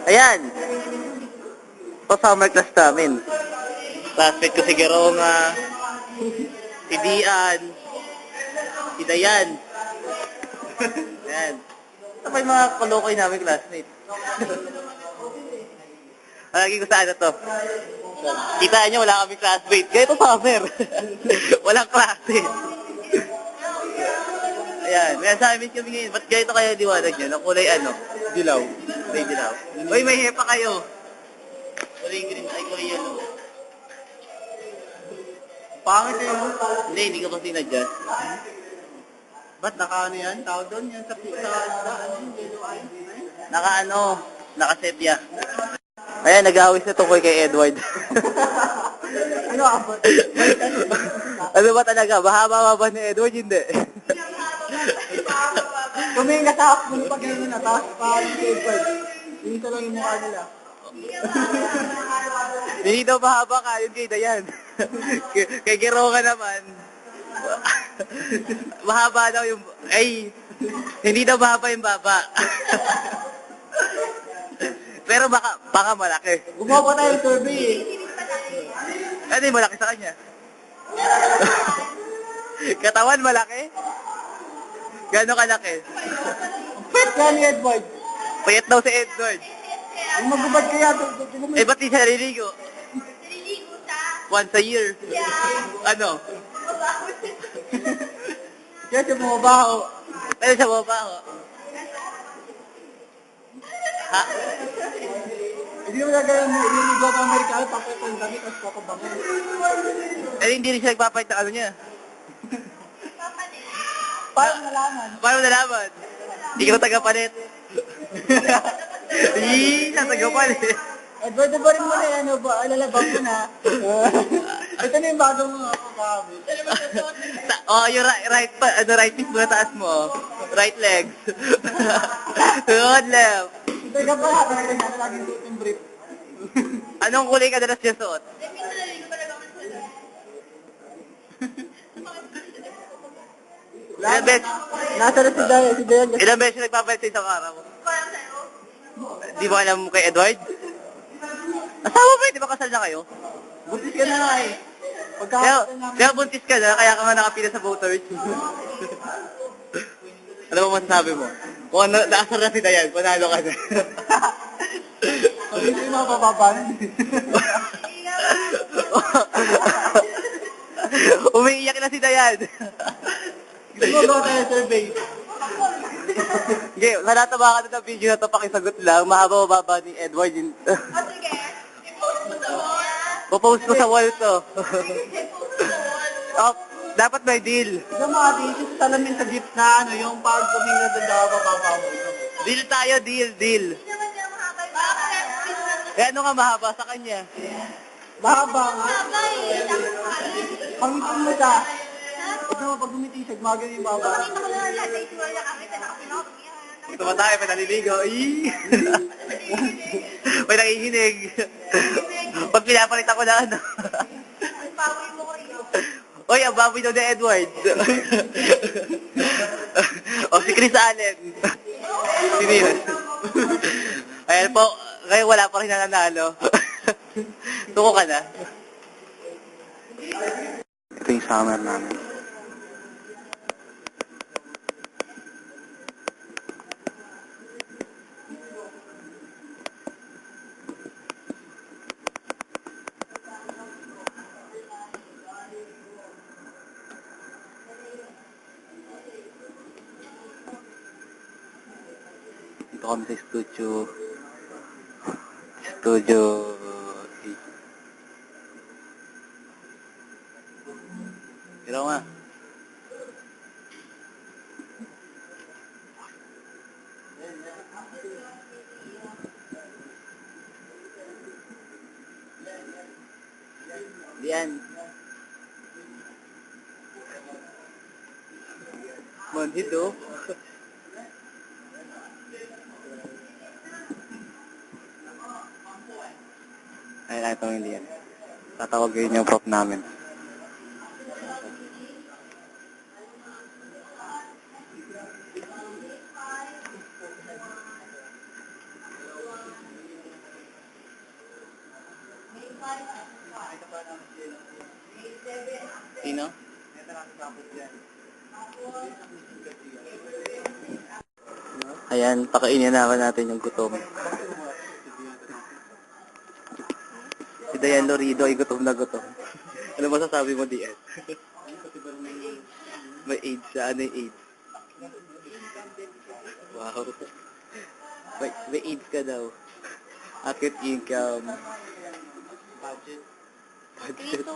Ayan. Ito summer class namin. Classmate ko si Geronga, si Dian, si Dayan. Ayan. Ito pa yung mga kalokoy namin classmate. Lagi ko sa ano to. Kita nyo, wala kami classmate. Ganito summer. Walang klase. Ayan, may assignment kami ngayon. Ba't ganito kayo liwanag nyo? Ang kulay ano? Dilaw. Kulay dilaw. Uy, may hepa kayo. Kulay green, ay kulay yellow. Pangit yun. Hindi ka pa sinadjust. Ba't naka ano yan? Tawag doon yan sa yellow eye. Naka ano, nakasepya. Ayan, nag-aawis na tungkol kay Edward. Ano abot? Ano ba talaga? Mahaba ba ni Edward? Hindi. Tumingin ka sa hapon pag ganyan na, tapos parang si Edward. Yung lang yung mukha nila. Hindi daw mahaba ka, yun kay Dayan. Kay Geronga naman. Mahaba daw yung... Ay, hindi daw mahaba yung baba. Pero baka malaki. Gumawa tayo ng survey eh. Ano yung malaki sa kanya? Katawan malaki? Gano'ng kalaki? Pet ka ni Edward. Payat daw si Edward. Ang magubad kaya ito. Eh, ba't di siya naliligo? Naliligo siya. Once a year. Yeah. Ano? Kaya siya bumabaho. Ano siya babaho? Ha? Hindi mo gagawin mo, ililigo ka Amerikano, papayat ang damit, tapos papabango. Eh, hindi rin siya nagpapahit ng ano niya. Paano nalaman? Paano nalaman? Hindi ka tagapalit. Hindi, siya tagapalit. Edward, ba rin mo na yan, ano ba? Alalabang mo na. Ito na yung bagong mga kakamit. Oh, yung right pa, ano, right feet mo, taas mo. Right legs. Good left. Ito ka pala, talaga na, laging suot yung brief. Anong kulay ka dalas niya suot? Ilang beses? Nasa na si Dayan. Ilang beses nagpapalit sa isang araw? Di ba alam kay Edward? Asawa ba? Di ba kasal na kayo? Buntis ka na nga eh. Kaya buntis ka na, kaya ka nga nakapila sa voters. Ano ba masasabi mo? Kung ano, naasar na si Dayan, panalo ka na. Pag hindi yung mapapapan. Umiiyak na si Dayan. Gusto mo gawa tayo survey. Okay, sa lahat ng mga kanto ng video na ito, pakisagot lang, mahaba o baba ni Edward. O sige, i-post mo sa wall. Popost ko sa wall to. Oh, dapat may deal. Yung mga tisis, salamin sa jeep na ano, yung pag tumingin na doon daw, bababa mo. Deal tayo, deal. Hindi naman niya mahaba yung bakit. Eh, ano nga mahaba sa kanya? Mahaba nga. Mahaba eh. Tapos mahaba. Pangipin mo siya. Ito mo, pag gumitisag, magano yung baba. Pakita ko na lang lahat sa itsura niya kasi nakapinok. Gusto mo tayo, may naliligo. May nakikinig. Pag pinapalit ako na ano. Ang baboy mo kayo. Oy, ang baboy daw ni Edward. O, si Chris Allen. Sino yun? Ayan po, ngayon wala pa rin nananalo. Tuko ka na. Ito yung summer namin. Dito kami sa studio 8. Pero nga. Diyan. Manhid oh. Ay, ito hindi yan. Tatawagin yung prop namin. Sino? Ayan, pakainin naman natin yung gutom. Si Dayan Lorido ay gutom na gutom. Ano masasabi mo, DS? May AIDS siya. Ano yung AIDS? Wow. May AIDS ka daw. Acute income. Budget. Dito.